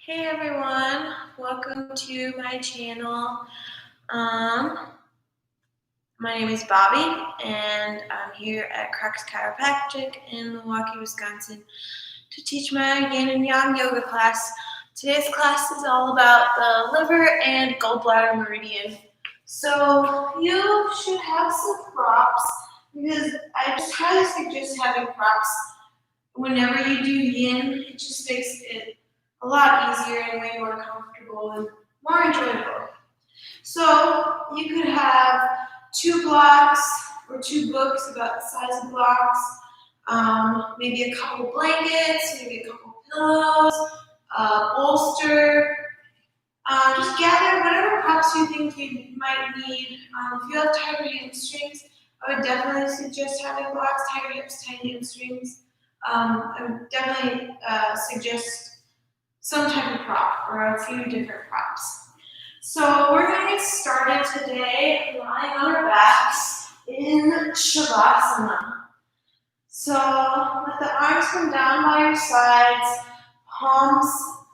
Hey everyone, welcome to my channel. My name is Bobbie and I'm here at Crux Chiropractic in Milwaukee, Wisconsin to teach my Yin and Yang yoga class. Today's class is all about the liver and gallbladder meridian. So you should have some props because I just highly suggest having props whenever you do Yin. It just makes it a lot easier and way more comfortable and more enjoyable. So you could have 2 blocks or 2 books about the size of blocks, maybe a couple blankets, maybe a couple pillows, a bolster. Just gather whatever props you think you might need. If you have tighter hamstrings, I would definitely suggest having blocks, tighter hips, tight hamstrings. I would definitely suggest some type of prop or a few different props. So we're going to get started today lying on our backs in Shavasana. So let the arms come down by your sides, palms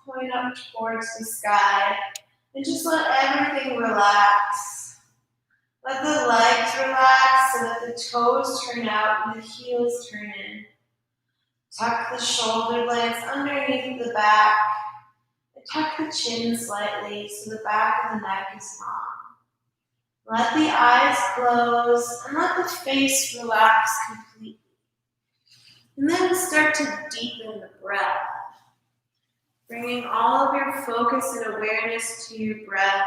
point up towards the sky, and just let everything relax. Let the legs relax so that the toes turn out and the heels turn in. Tuck the shoulder blades underneath the back. Tuck the chin slightly so the back of the neck is long. Let the eyes close and let the face relax completely. And then start to deepen the breath, bringing all of your focus and awareness to your breath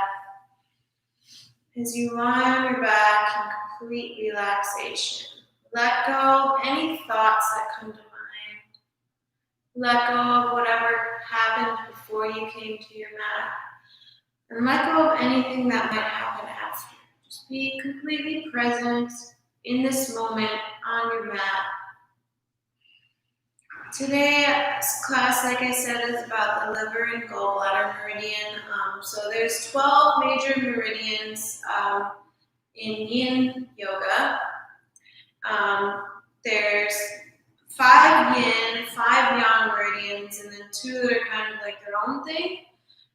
as you lie on your back in complete relaxation. Let go of any thoughts that come to mind. Let go of whatever happened before you came to your mat. And let go of anything that might happen after. Just be completely present in this moment on your mat. Today's class, like I said, is about the liver and gallbladder meridian. So there's 12 major meridians in Yin Yoga. There's 5 Yin, 5 Yang meridians, and then 2 that are kind of like their own thing.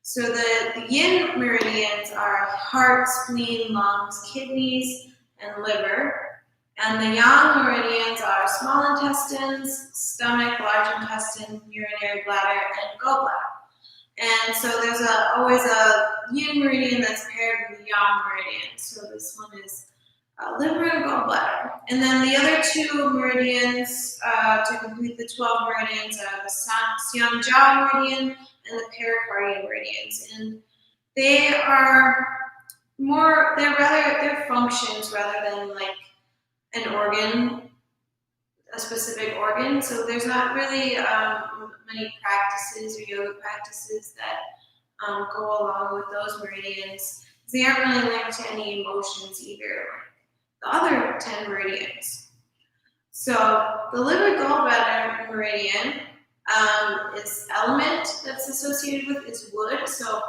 So the Yin meridians are heart, spleen, lungs, kidneys, and liver. And the Yang meridians are small intestines, stomach, large intestine, urinary bladder, and gallbladder. And so there's always a Yin meridian that's paired with a Yang meridian. So this one is liver and gallbladder. And then the other 2 meridians to complete the 12 meridians are the Xiang meridian and the pericardial meridians. And they are more, they're functions rather than like an organ, a specific organ. So there's not really many practices or yoga practices that go along with those meridians. They aren't really linked to any emotions either, the other 10 meridians. So the liver gallbladder meridian is element that's associated with is wood. So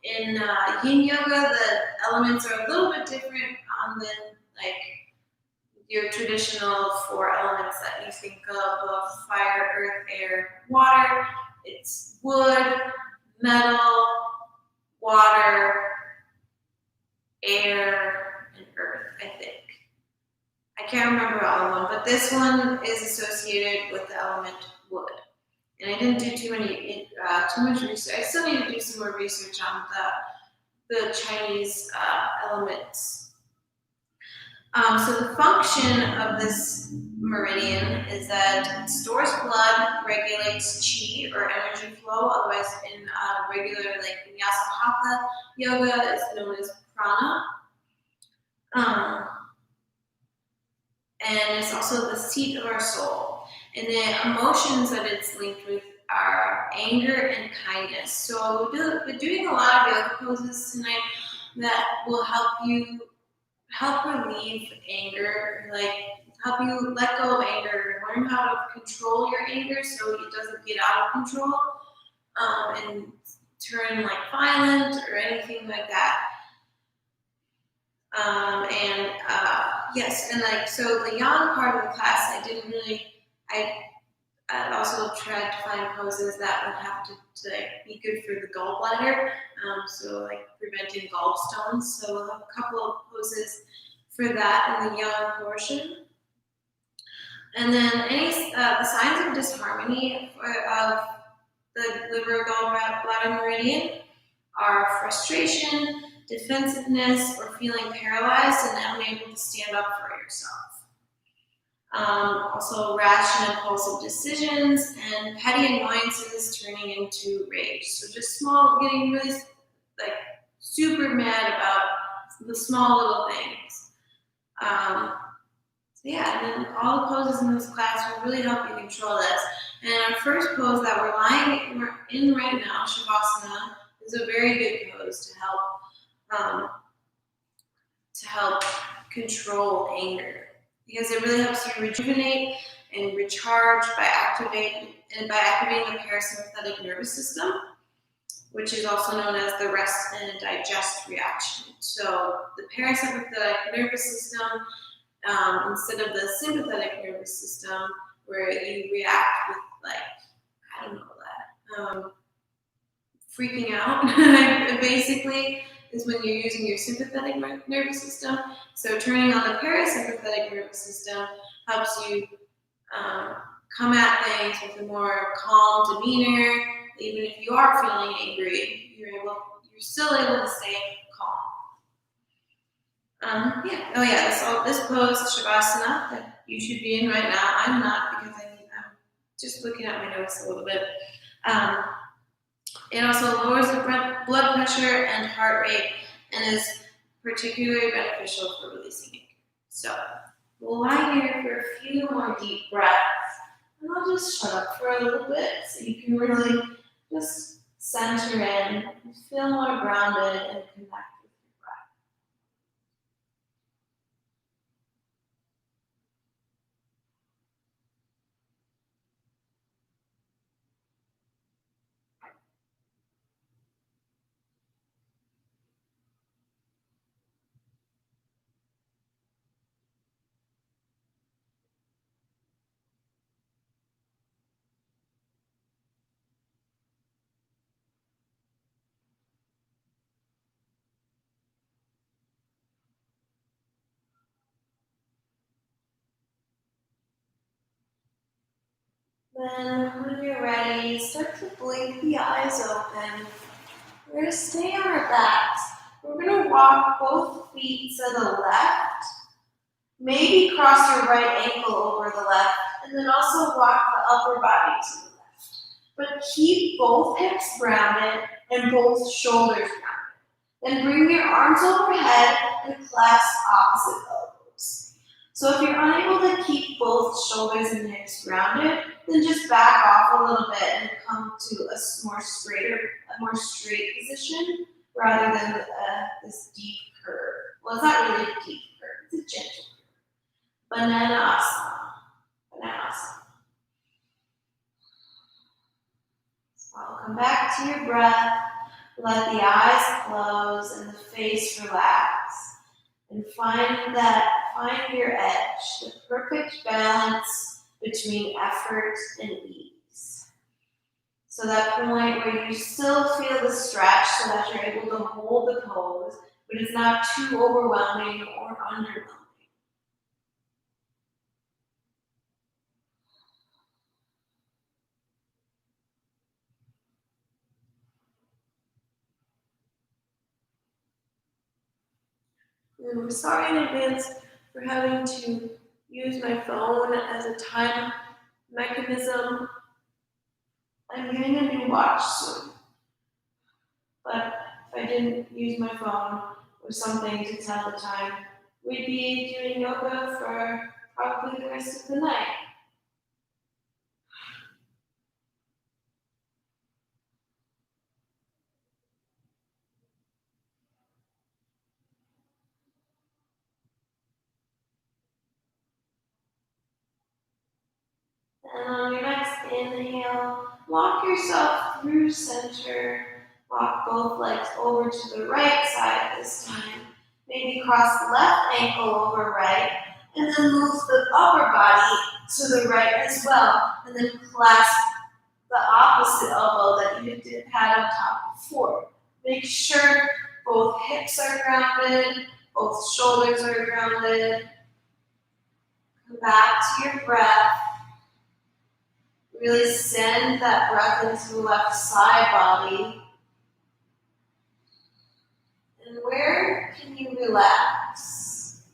in Yin Yoga, the elements are a little bit different than like your traditional 4 elements that you think of fire, earth, air, water. It's wood, metal, water, air, and earth, I think. I can't remember all of them, but this one is associated with the element wood. And I didn't do too much research. I still need to do some more research on the Chinese elements. So the function of this meridian is that it stores blood, regulates chi or energy flow, otherwise in regular like Vinyasa Hatha yoga is known as prana. And it's also the seat of our soul. And the emotions that it's linked with are anger and kindness. So we're doing a lot of yoga poses tonight that will help relieve anger, like help you let go of anger, learn how to control your anger so it doesn't get out of control and turn like violent or anything like that. Yes, and like so the Yang part of the class, I've also tried to find poses that would have to be good for the gallbladder, so like preventing gallstones. So we'll have a couple of poses for that in the young portion. And then the signs of disharmony of the liver gallbladder meridian are frustration, defensiveness, or feeling paralyzed and unable to stand up for yourself. Also rash and impulsive decisions, and petty annoyances turning into rage. So just getting really like super mad about the small little things. So yeah, and then all the poses in this class will really help you control this. And our first pose that we're lying in right now, Shavasana, is a very good pose to help control anger, because it really helps you rejuvenate and recharge by activating the parasympathetic nervous system, which is also known as the rest and digest reaction. So the parasympathetic nervous system, instead of the sympathetic nervous system, where you react with freaking out, basically, is when you're using your sympathetic nervous system. So turning on the parasympathetic nervous system helps you come at things with a more calm demeanor. Even if you are feeling angry, you're still able to stay calm. This pose, Shavasana, that you should be in right now. I'm not, because I'm just looking at my notes a little bit. It also lowers the blood pressure and heart rate, and is particularly beneficial for releasing anger. So we'll lie here for a few more deep breaths, and I'll just shut up for a little bit so you can really just center in and feel more grounded and connect with your breath. Then, when you're ready, start to blink the eyes open. We're going to stay on our backs. We're going to walk both feet to the left. Maybe cross your right ankle over the left, and then also walk the upper body to the left. But keep both hips grounded and both shoulders grounded. Then bring your arms overhead and clasp opposite elbows. So if you're unable to keep both shoulders and hips grounded, then just back off a little bit and come to a more straight position rather than this deep curve. Well, it's not really a deep curve, it's a gentle curve. Banana asana. So I'll come back to your breath. Let the eyes close and the face relax. And find your edge, the perfect balance between effort and ease. So that point where you still feel the stretch so that you're able to hold the pose, but it's not too overwhelming or underwhelming. And I'm sorry in advance for having to use my phone as a time mechanism. I'm getting a new watch soon. But if I didn't use my phone or something to tell the time, we'd be doing yoga for probably the rest of the night. And on your next inhale, walk yourself through center. Walk both legs over to the right side this time. Maybe cross left ankle over right And then move the upper body to the right as well. And then clasp the opposite elbow that you had on top before. Make sure both hips are grounded, both shoulders are grounded. Come back to your breath. Really send that breath into the left side body. And where can you relax?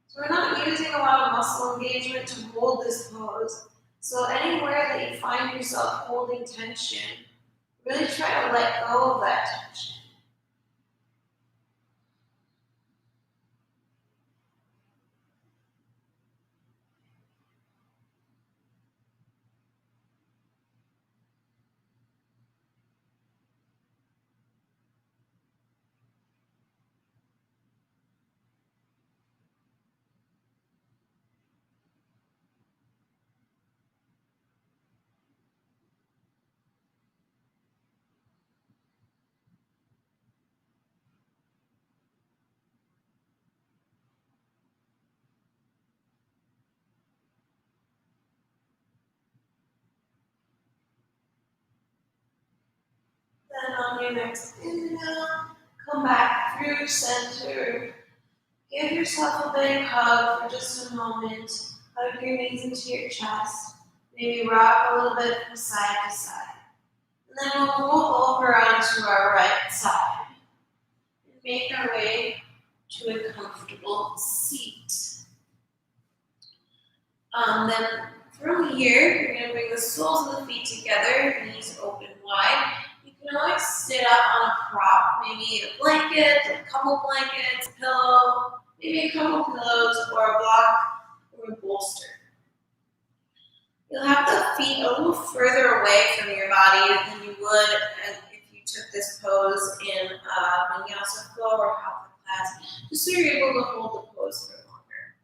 So we're not using a lot of muscle engagement to hold this pose. So anywhere that you find yourself holding tension, really try to let go of that tension. Then on your next inhale, come back through center. Give yourself a big hug for just a moment. Hug your knees into your chest. Maybe rock a little bit from side to side. And then we'll roll over onto our right side. And make our way to a comfortable seat. Then from here, you're going to bring the soles of the feet together, knees open wide. You can always sit up on a prop, maybe a blanket, a couple blankets, a pillow, maybe a couple pillows, or a block, or a bolster. You'll have the feet a little further away from your body than you would if you took this pose in Vinyasa flow or hatha class, just so you're able to hold the pose for longer.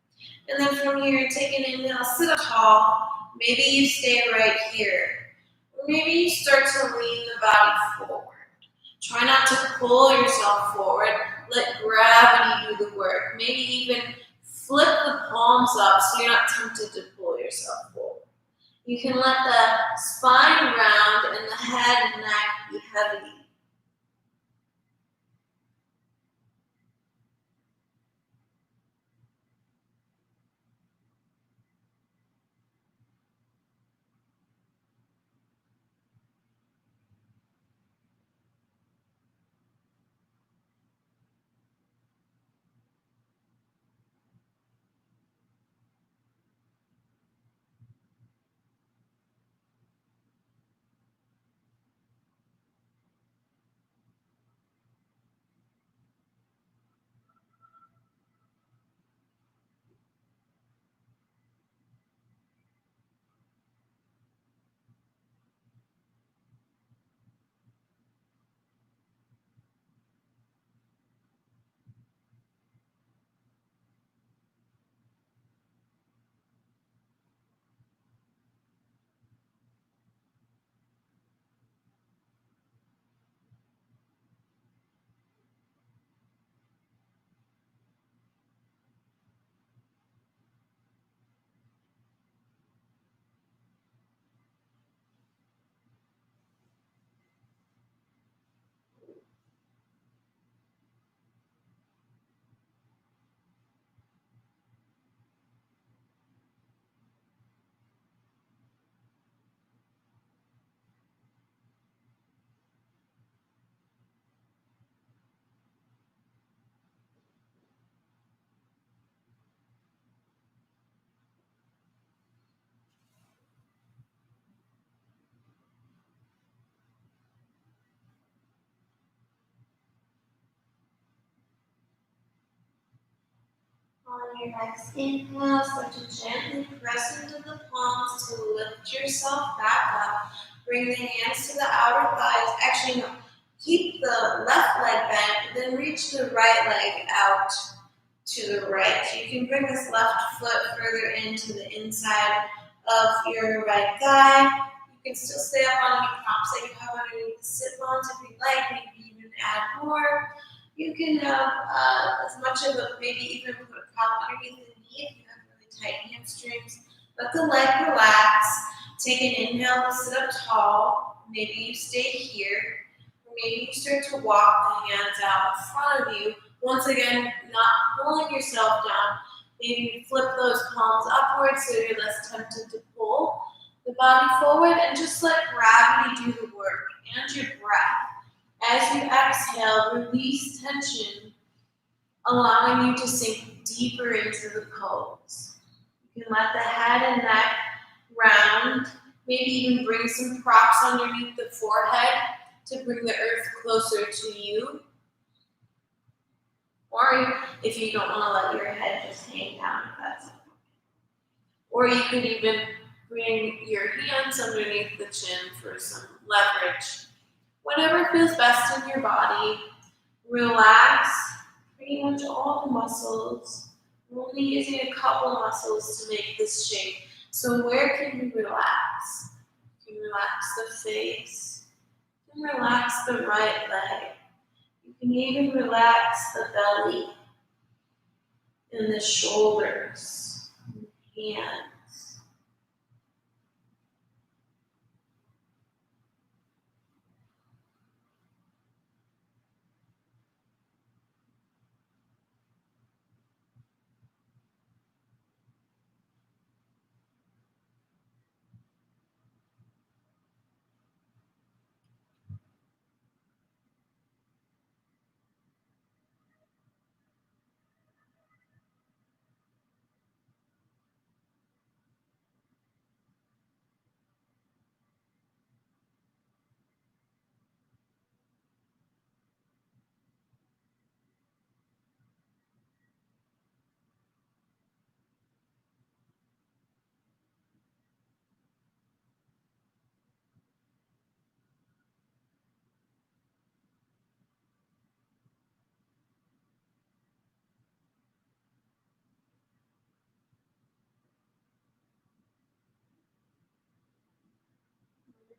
And then from here, take an inhale, sit up tall. Maybe you stay right here. Or maybe you start to lean the body forward. Try not to pull yourself forward. Let gravity do the work. Maybe even flip the palms up so you're not tempted to pull yourself forward. You can let the spine round and the head and neck be heavy. On your next inhale, start to gently press into the palms to lift yourself back up. Bring the hands to the outer thighs. Actually, no. Keep the left leg bent, then reach the right leg out to the right. So you can bring this left foot further into the inside of your right thigh. You can still stay up on any props that you have underneath the sit bones if you like. Maybe even add more. You can have as much of a, maybe even put a prop underneath the knee if you have really tight hamstrings. Let the leg relax. Take an inhale to sit up tall. Maybe you stay here. Or maybe you start to walk the hands out in front of you. Once again, not pulling yourself down. Maybe you flip those palms upwards so you're less tempted to pull the body forward, and just let gravity do the work and your breath. As you exhale, release tension, allowing you to sink deeper into the pose. You can let the head and neck round, maybe even bring some props underneath the forehead to bring the earth closer to you. Or if you don't want to let your head just hang down, if that's okay. Or you could even bring your hands underneath the chin for some leverage. Whatever feels best in your body. Relax pretty much all the muscles. We're only using a couple muscles to make this shape. So where can you relax? You can relax the face. You can relax the right leg. You can even relax the belly and the shoulders and hands.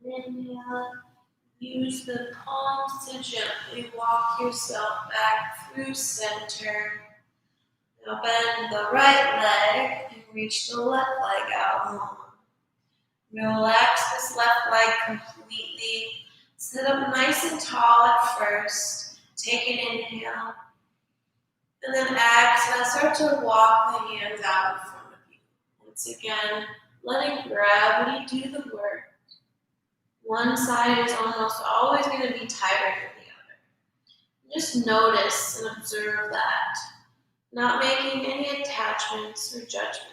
Inhale. Use the palms to gently walk yourself back through center. Now bend the right leg and reach the left leg out long. Relax this left leg completely. Sit up nice and tall at first. Take an inhale. And then exhale, start to walk the hands out in front of you. Once again, letting gravity do the work. One side is almost always going to be tighter than the other. Just notice and observe that, not making any attachments or judgments.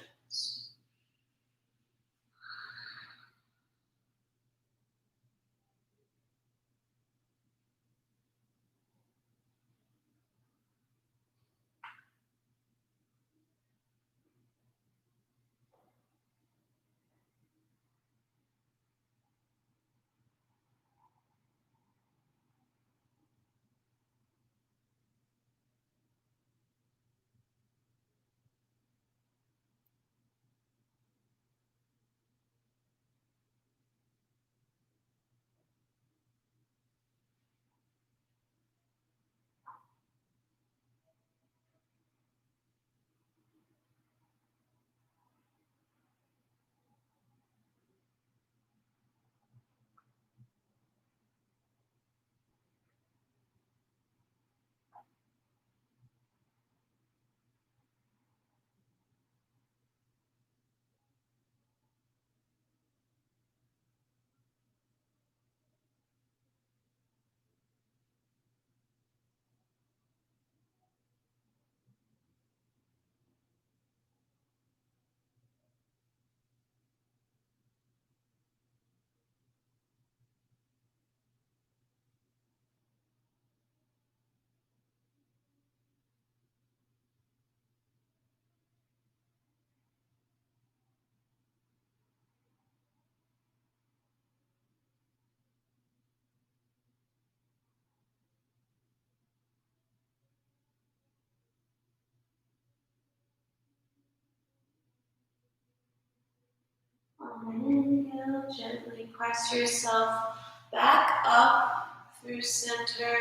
On an inhale, gently press yourself back up through center.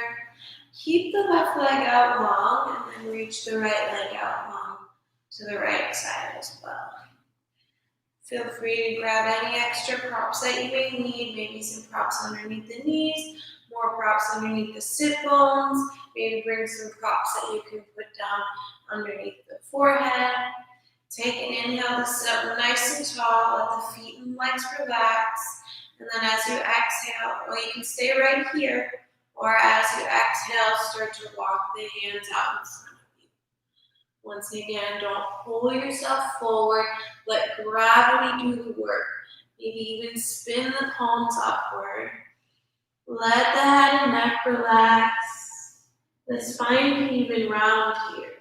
Keep the left leg out long and then reach the right leg out long to the right side as well. Feel free to grab any extra props that you may need, maybe some props underneath the knees, more props underneath the sit bones, maybe bring some props that you can put down underneath the forehead. Take an inhale to sit up nice and tall, let the feet and legs relax, and then as you exhale, or you can stay right here, or as you exhale, start to walk the hands out in front of you. Once again, don't pull yourself forward, let gravity do the work. Maybe even spin the palms upward. Let the head and neck relax. The spine can even round here.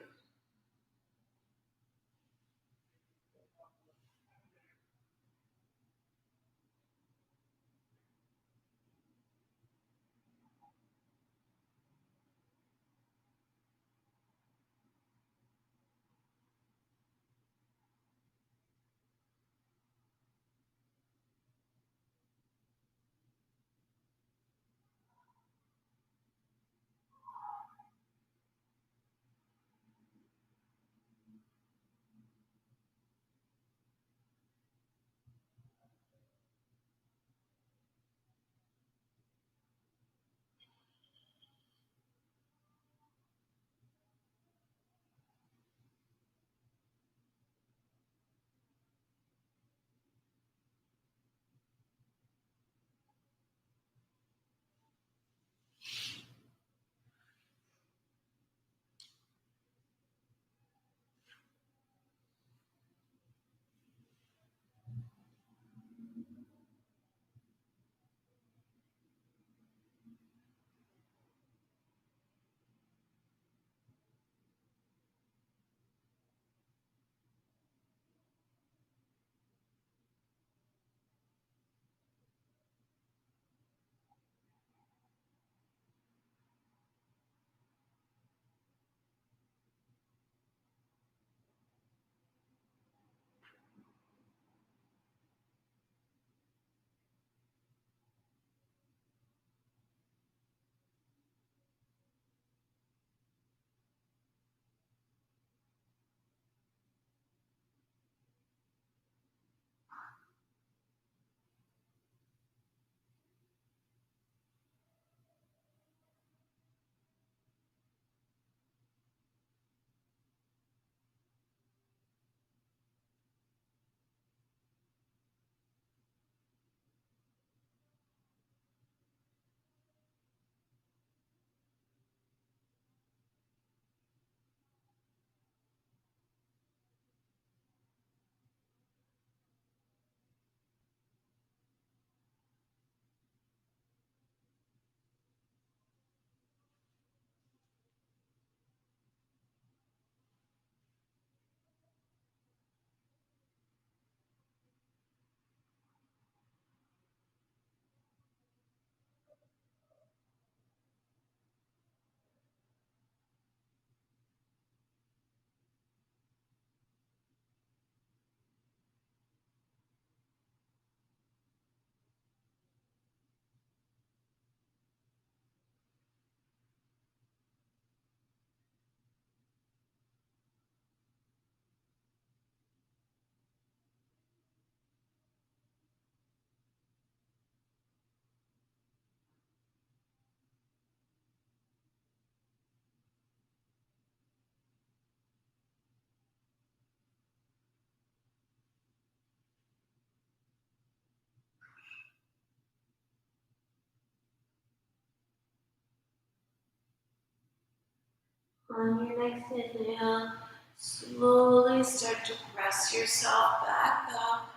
On your next inhale, slowly start to press yourself back up.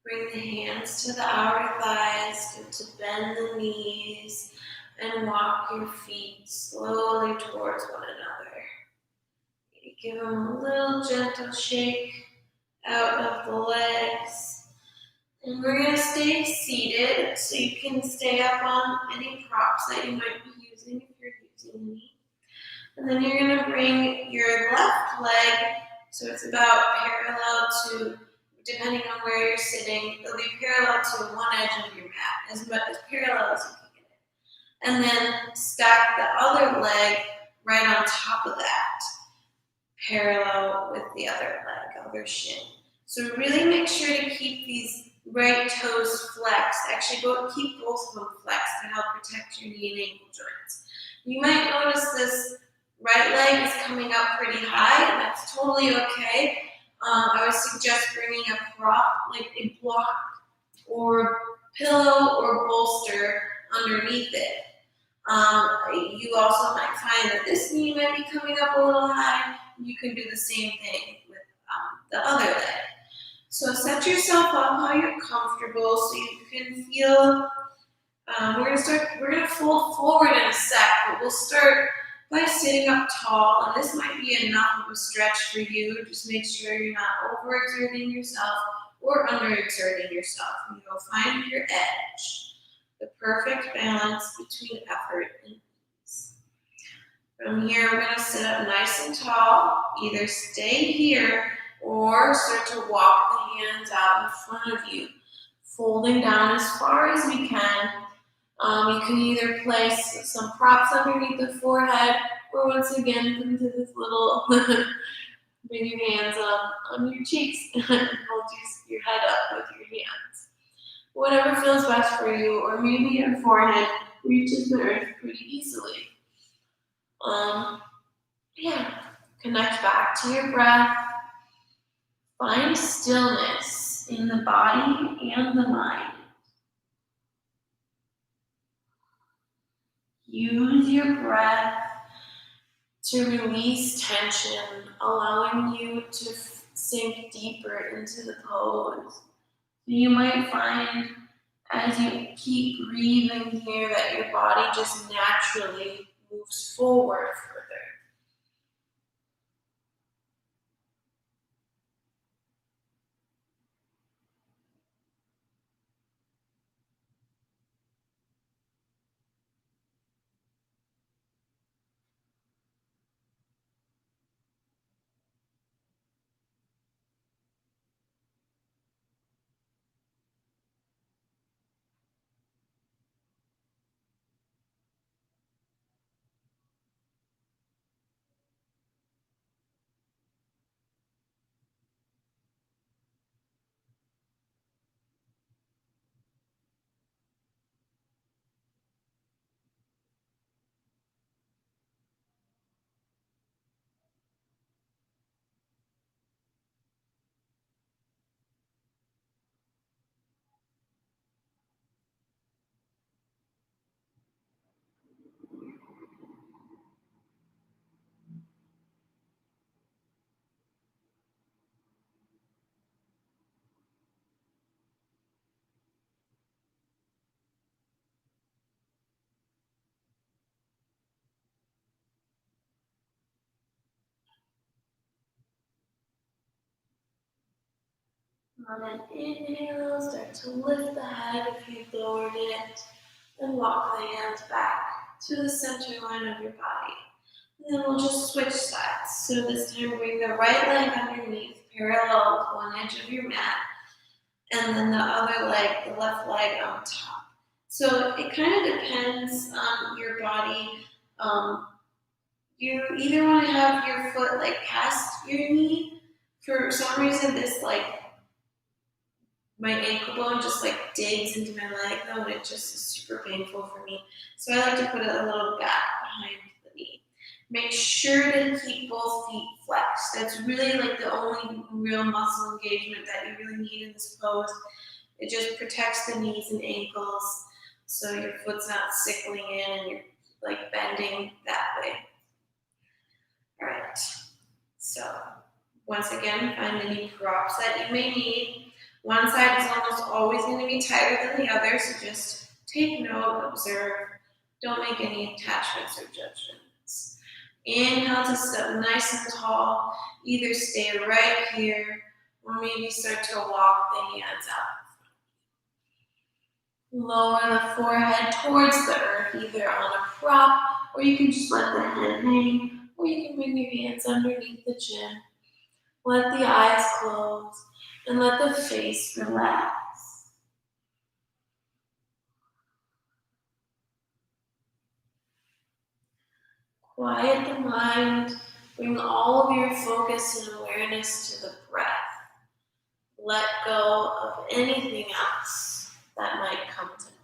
Bring the hands to the outer thighs, start to bend the knees, and walk your feet slowly towards one another. Maybe give them a little gentle shake out of the legs. And we're going to stay seated so you can stay up on any props that you might be using if you're using any. And then you're going to bring your left leg, so it's about parallel to, depending on where you're sitting, it'll be parallel to one edge of your mat, as much as parallel as you can get it. And then stack the other leg right on top of that, parallel with the other leg, other shin. So really make sure to keep these right toes flexed. Actually, keep both of them flexed to help protect your knee and ankle joints. You might notice this right leg is coming up pretty high, and that's totally okay. I would suggest bringing a prop, like a block or pillow or bolster underneath it. You also might find that this knee might be coming up a little high. You can do the same thing with the other leg. So set yourself up how you're comfortable so you can feel. We're gonna fold forward in a sec, but we'll start by sitting up tall, and this might be enough of a stretch for you. Just make sure you're not overexerting yourself or underexerting yourself. And you'll find your edge, the perfect balance between effort and ease. From here, we're gonna sit up nice and tall. Either stay here or start to walk the hands out in front of you, folding down as far as we can. You can either place some props underneath the forehead, or once again, come to this little, bring your hands up on your cheeks and hold your head up with your hands. Whatever feels best for you, or maybe your forehead reaches the earth pretty easily. Connect back to your breath. Find stillness in the body and the mind. Use your breath to release tension, allowing you to sink deeper into the pose. You might find as you keep breathing here that your body just naturally moves forward further. On an inhale, start to lift the head if you've lowered it, and walk the hands back to the center line of your body. And then we'll just switch sides. So this time bring the right leg underneath, parallel with one edge of your mat, and then the other leg, the left leg on top. So it kind of depends on your body. You either want to have your foot like past your knee. For some reason, this my ankle bone just like digs into my leg though, and it just is super painful for me. So I like to put it a little back behind the knee. Make sure to keep both feet flexed. That's really like the only real muscle engagement that you really need in this pose. It just protects the knees and ankles so your foot's not sickling in and you're like bending that way. All right. So once again, find any props that you may need. One side is almost always going to be tighter than the other, so just take note, observe. Don't make any attachments or judgments. Inhale to sit up nice and tall. Either stay right here or maybe start to walk the hands out. Lower the forehead towards the earth, either on a prop, or you can just let the head hang, or you can bring your hands underneath the chin. Let the eyes close and let the face relax. Quiet the mind. Bring all of your focus and awareness to the breath. let go of anything else that might come to mind.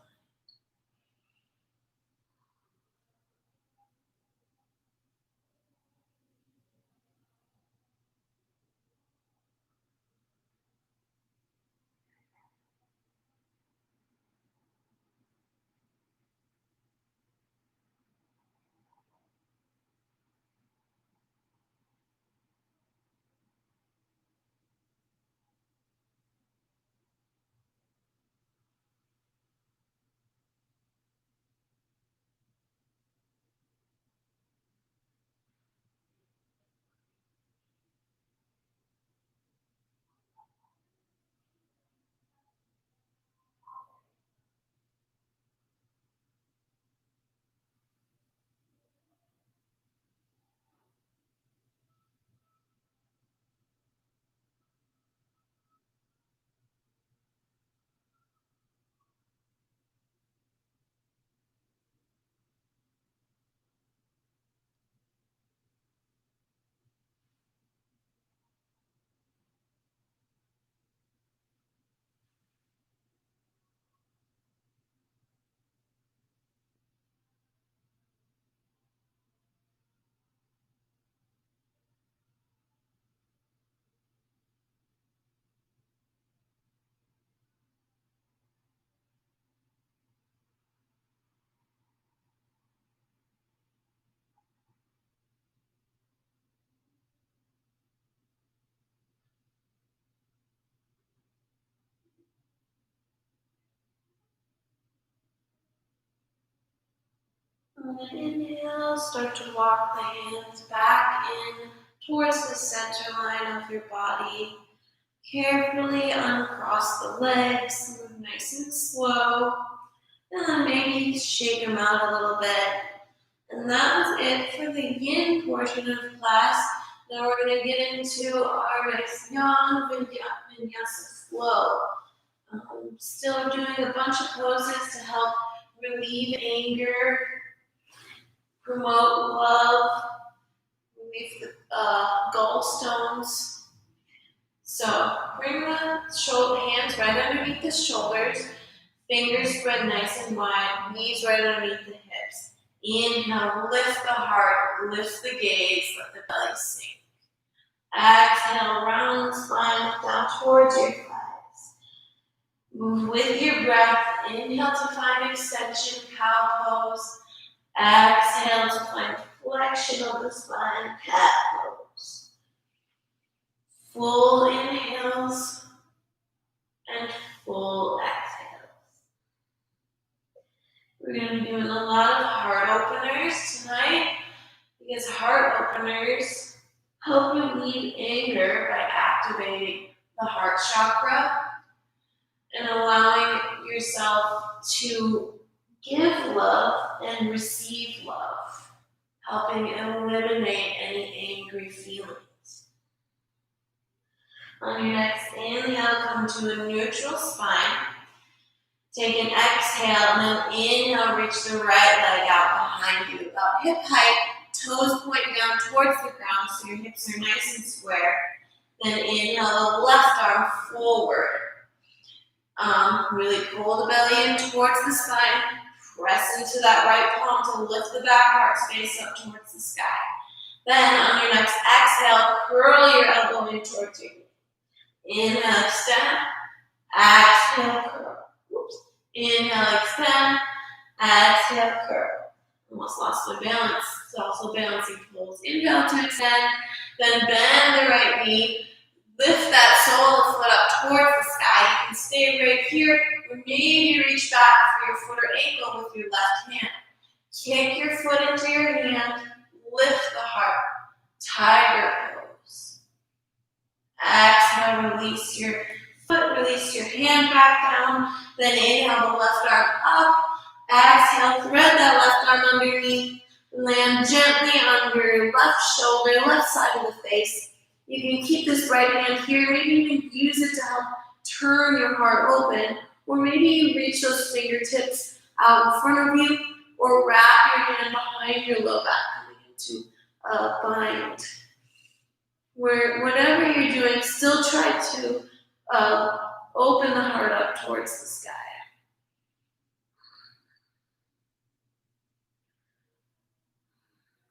And then inhale, start to walk the hands back in towards the center line of your body. Carefully uncross the legs, move nice and slow, and then maybe shake them out a little bit. And that was it for the yin portion of class. Now we're going to get into our nice yang vinyasa flow. Still doing a bunch of poses to help relieve anger, promote love, relieve the gallstones. So bring the hands right underneath the shoulders, fingers spread nice and wide, knees right underneath the hips. Inhale, lift the heart, lift the gaze, let the belly sink. Exhale, round the spine down towards your thighs. Move with your breath. Inhale to find extension, cow pose. Exhale to find flexion of the spine, cat pose. Full inhales and full exhales. We're going to be doing a lot of heart openers tonight because heart openers help relieve anger by activating the heart chakra and allowing yourself to give love and receive love, helping eliminate any angry feelings. On your next inhale, come to a neutral spine. Take an exhale and then inhale, reach the right leg out behind you, about hip height, toes point down towards the ground so your hips are nice and square. Then inhale the left arm forward. Really pull the belly in towards the spine. Press into that right palm to lift the back heart space up towards the sky. Then on your next exhale, curl your elbow in towards your knee. Inhale, extend. Exhale, curl. Whoops. Inhale, extend. Exhale, curl. Almost lost my balance. It's also balancing pose. Inhale to extend. Then bend the right knee. Lift that sole of the foot up towards the sky. You can stay right here, or maybe reach back for your foot or ankle with your left hand. Kick your foot into your hand. Lift the heart. Tiger pose. Exhale, release your foot, release your hand back down. Then inhale the left arm up. Exhale, thread that left arm underneath. Land gently on your left shoulder, left side of the face. You can keep this right hand here. Maybe you can use it to help turn your heart open. Or maybe you reach those fingertips out in front of you, or wrap your hand behind your low back, coming into a bind. Whatever you're doing, still try to Open the heart up towards the sky.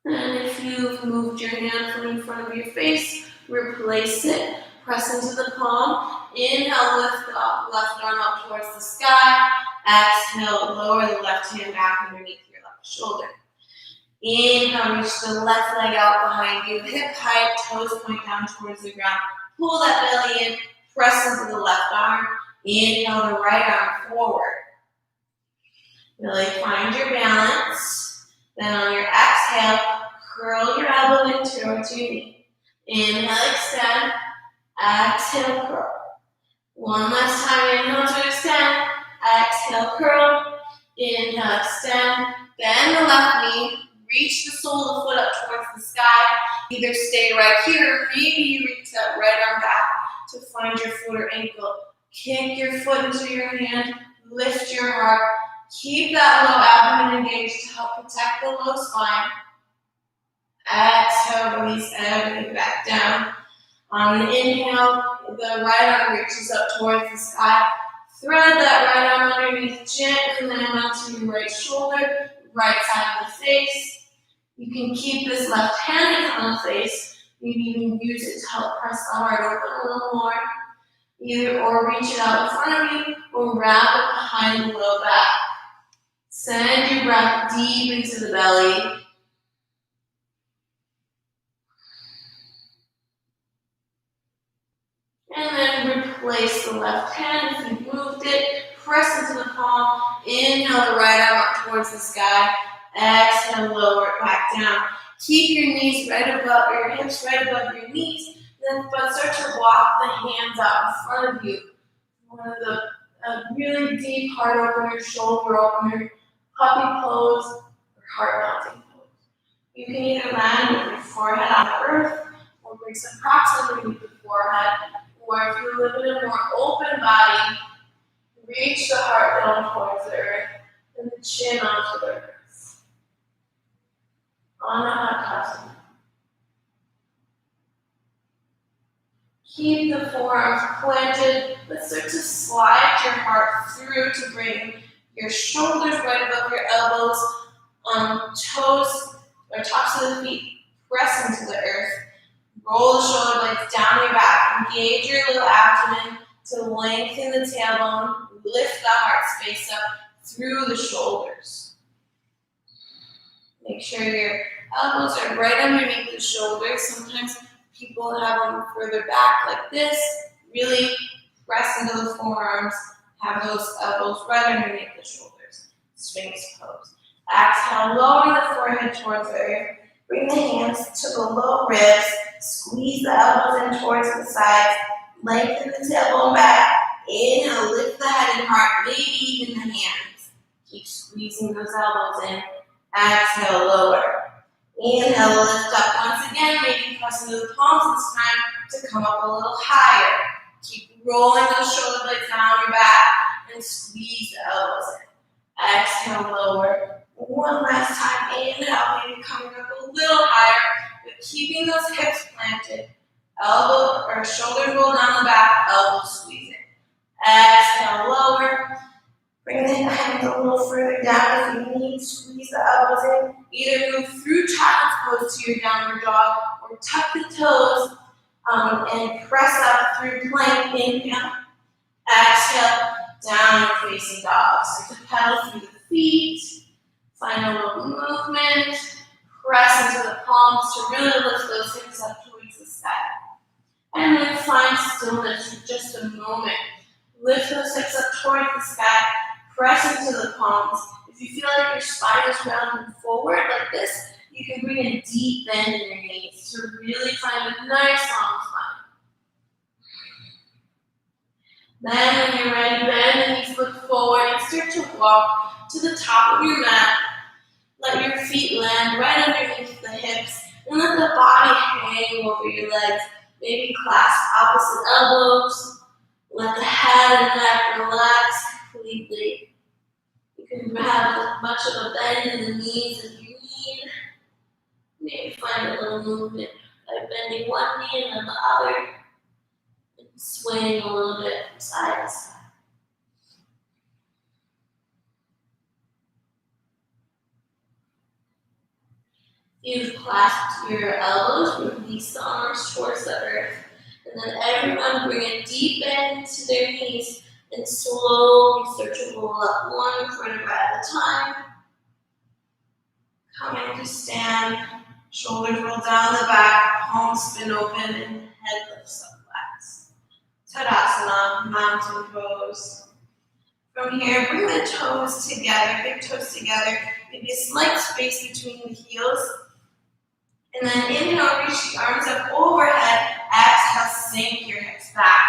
And if you've moved your hand from in front of your face, replace it. Press into the palm. Inhale, lift the left arm up towards the sky. Exhale, lower the left hand back underneath your left shoulder. Inhale, reach the left leg out behind you. Hip height, toes point down towards the ground. Pull that belly in. Press into the left arm. Inhale, the right arm forward. Really find your balance. Then on your exhale, curl your elbow in towards your knee. Inhale, extend. Exhale, curl. One last time, inhale to extend. Exhale, curl. Inhale, extend. Bend the left knee. Reach the sole of the foot up towards the sky. Either stay right here, or maybe you reach that right arm back to find your foot or ankle. Kick your foot into your hand. Lift your heart. Keep that low abdomen engaged to help protect the low spine. Exhale, release everything back down. On the inhale, the right arm reaches up towards the sky. Thread that right arm underneath, gently land onto your right shoulder, right side of the face. You can keep this left hand in front of the face. You can even use it to help press the heart open a little more. Either or reach it out in front of you or wrap it behind the low back. Send your breath deep into the belly. And then replace the left hand if you've moved it. Press into the palm. Inhale the right arm up towards the sky. Exhale, lower it back down. Keep your knees right above, or your hips right above your knees. But start to walk the hands out in front of you. One of the really deep heart opener, shoulder opener, puppy pose, or heart melting pose. You can either land with your forehead on the earth, or bring some props underneath the forehead. Or if you live in a more open body, reach the heart down towards the earth and the chin onto the earth. Anahata. Keep the forearms planted, but start to slide your heart through to bring your shoulders right above your elbows, toes or tops of the feet, press into the earth. Roll the shoulder blades down your back. Engage your little abdomen to lengthen the tailbone. Lift the heart space up through the shoulders. Make sure your elbows are right underneath the shoulders. Sometimes people have them further back like this. Really press into the forearms. Have those elbows right underneath the shoulders. Sphinx pose. Exhale, lower the forehead towards the earth. Bring the hands to the low ribs. Squeeze the elbows in towards the sides. Lengthen the tailbone back. Inhale, lift the head and heart, maybe even the hands. Keep squeezing those elbows in. Exhale, lower. Inhale, lift up once again, maybe press into the palms this time to come up a little higher. Keep rolling those shoulder blades down your back and squeeze the elbows in. Exhale, lower. One last time, inhale, maybe coming up a little higher, but keeping those hips planted. Elbow or shoulders roll down the back, elbows squeeze it. Exhale, lower. Bring the hands a little further down if you need. Squeeze the elbows in. Either move through child's pose to your downward dog, or tuck the toes and press up through plank. Inhale. Exhale, downward facing dog. Start to pedal through the feet. Find a little movement. Press into the palms to really lift those hips up towards the sky. And then find stillness for just a moment. Lift those hips up towards the sky. Press into the palms. If you feel like your spine is rounding forward like this, you can bring a deep bend in your knees to really find a nice long spine. Then when you're ready, bend the knees, look forward, and start to walk to the top of your mat. Let your feet land right underneath the hips, and let the body hang over your legs. Maybe clasp opposite elbows. Let the head and neck relax completely. You can have as much of a bend in the knees as you need. Maybe find a little movement by bending one knee and then the other. And Swaying a little bit from side to side. You've clasped your elbows, release the arms towards the earth, and then everyone bring a deep bend into their knees and slowly start to roll up one vertebra at a time. Coming to stand, shoulders roll down the back, palms spin open, and head lifts up flat. Tadasana, mountain pose. From here, bring the toes together, big toes together, maybe a slight space between the heels. And then inhale, reach the arms up overhead. Exhale, sink your hips back.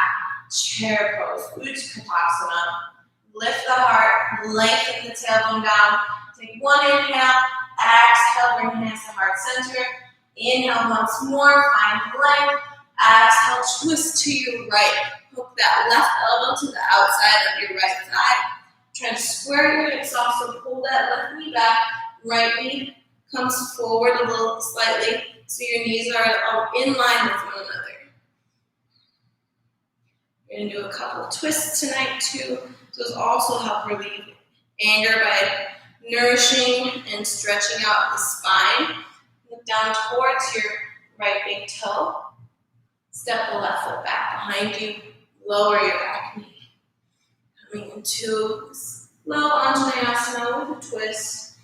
Chair pose, Utkatasana. Lift the heart, lengthen the tailbone down. Take one inhale, exhale, bring hands to heart center. Inhale once more, find length. Exhale, twist to your right. Hook that left elbow to the outside of your right thigh. Try to square your hips off, so pull that left knee back. Right knee comes forward a little slightly, so your knees are in line with one another. We're going to do a couple of twists tonight too. Those also help relieve anger by nourishing and stretching out the spine. Look down towards your right big toe. Step the left foot back behind you. Lower your back knee. Coming into low Anjaneyasana with a twist.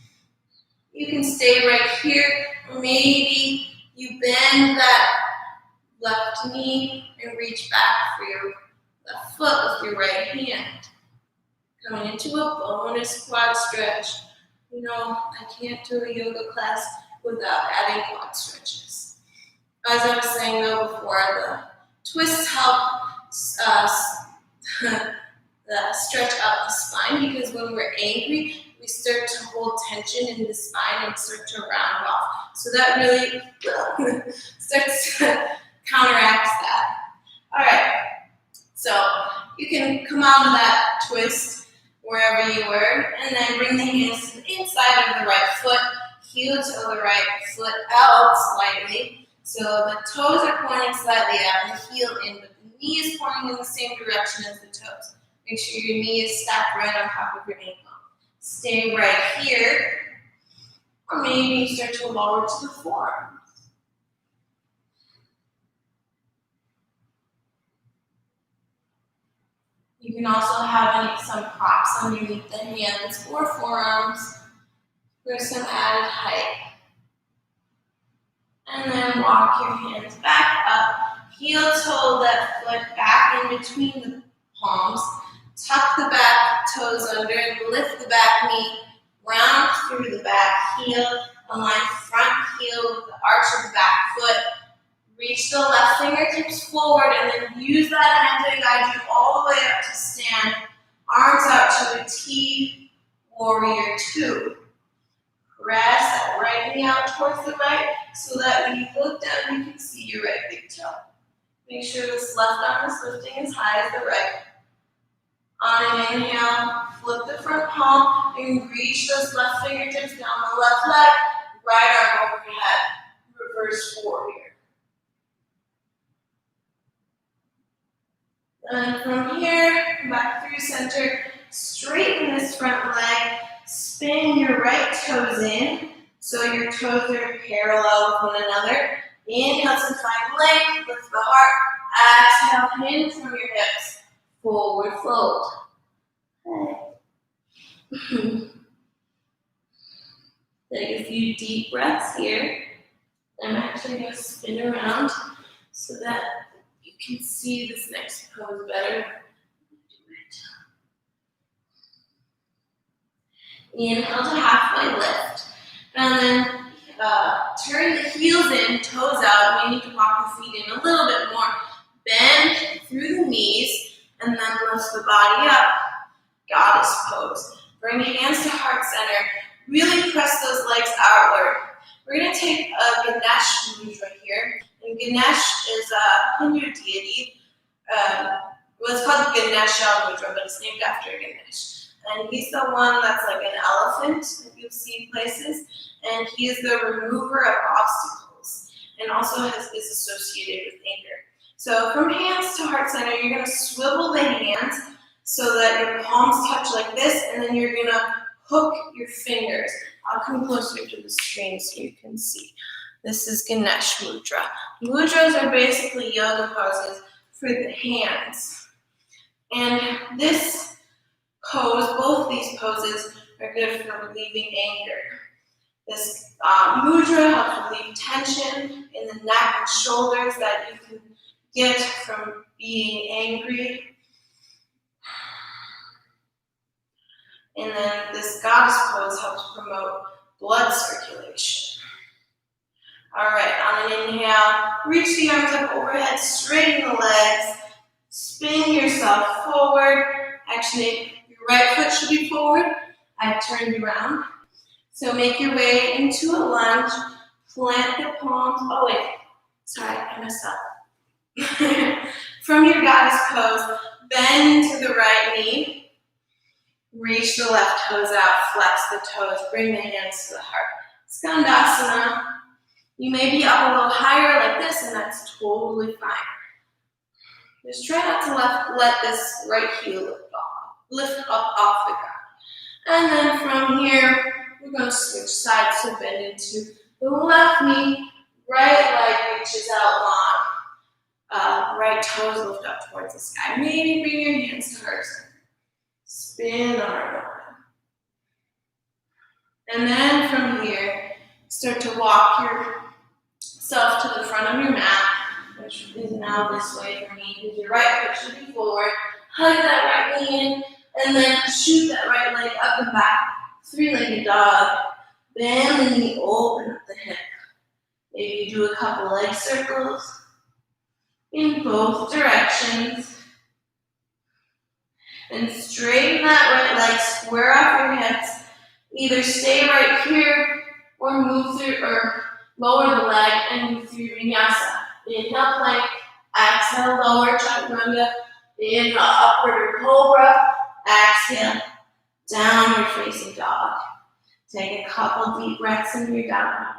You can stay right here. Maybe you bend that left knee and reach back for your left foot with your right hand. Coming into a bonus quad stretch. You know, I can't do a yoga class without adding quad stretches. As I was saying though before, the twists help stretch out the spine, because when we're angry, we start to hold tension in the spine and start to round off. So that really starts to counteract that. All right, so you can come out of that twist wherever you were, and then bring the hands to the inside of the right foot, heel to the right foot out slightly. So the toes are pointing slightly out, the heel in, but the knee is pointing in the same direction as the toes. Make sure your knee is stacked right on top of your ankle. Stay right here, or maybe you start to lower to the forearms. You can also have some props underneath the hands or forearms for some added height. And then walk your hands back up, heel toe left foot back in between the palms. Tuck the back toes under and lift the back knee, round through the back heel, align front heel with the arch of the back foot. Reach the left fingertips forward and then use that hand to guide you all the way up to stand. Arms out to a T, warrior two. Press that right knee out towards the right so that when you look down, you can see your right big toe. Make sure this left arm is lifting as high as the right. On an inhale, flip the front palm and reach those left fingertips down the left leg, right arm overhead. Reverse warrior. And from here, back through center, straighten this front leg, spin your right toes in, so your toes are parallel with one another. Inhale to find length, lift the heart. Exhale, hinge from your hips. Forward fold. Okay. Take a few deep breaths here. I'm actually going to spin around so that you can see this next pose better. Inhale to halfway lift. And then turn the heels in, toes out. We need to walk the feet in a little bit more. Bend through the knees and then lift the body up. Goddess pose. Bring your hands to heart center. Really press those legs outward. We're going to take a Ganesh mudra here. And Ganesh is a Hindu deity. It's called Ganesha mudra, but it's named after Ganesh. And he's the one that's like an elephant that you'll see places. And he is the remover of obstacles and also is associated with anger. So from hands to heart center, you're going to swivel the hands so that your palms touch like this, and then you're going to hook your fingers. I'll come closer to the screen so you can see. This is Ganesh Mudra. Mudras are basically yoga poses for the hands. And this pose, both these poses, are good for relieving anger. This mudra helps relieve tension in the neck and shoulders that you can get from being angry. And then this goddess pose helps promote blood circulation. All right, on an inhale, reach the arms up overhead, straighten the legs, spin yourself forward. Actually, your right foot should be forward. I've turned around. So make your way into a lunge, plant the palms. Oh wait, sorry, I messed up. From your goddess pose, bend to the right knee. Reach the left toes out, flex the toes, bring the hands to the heart. Skandasana. You may be up a little higher like this, and that's totally fine. Just try not to let this right heel lift up off the ground. And then from here, we're going to switch sides, so bend into the left knee, right leg reaches out long, right toes lift up towards the sky. Maybe bring your hands to heart center. Spin arm around. And then from here, start to walk yourself to the front of your mat, which is now this way for me, because your right foot should be forward. Hug that right knee in, and then shoot that right leg up and back. Three-legged dog. Bend the knee, open up the hip. Maybe do a couple leg circles in both directions. And straighten that right leg, square off your hips. Either stay right here or move through, or lower the leg and move through Vinyasa. Inhale, plank. Exhale, lower chaturanga. Inhale, upward cobra. Exhale, downward facing dog. Take a couple deep breaths into your down dog.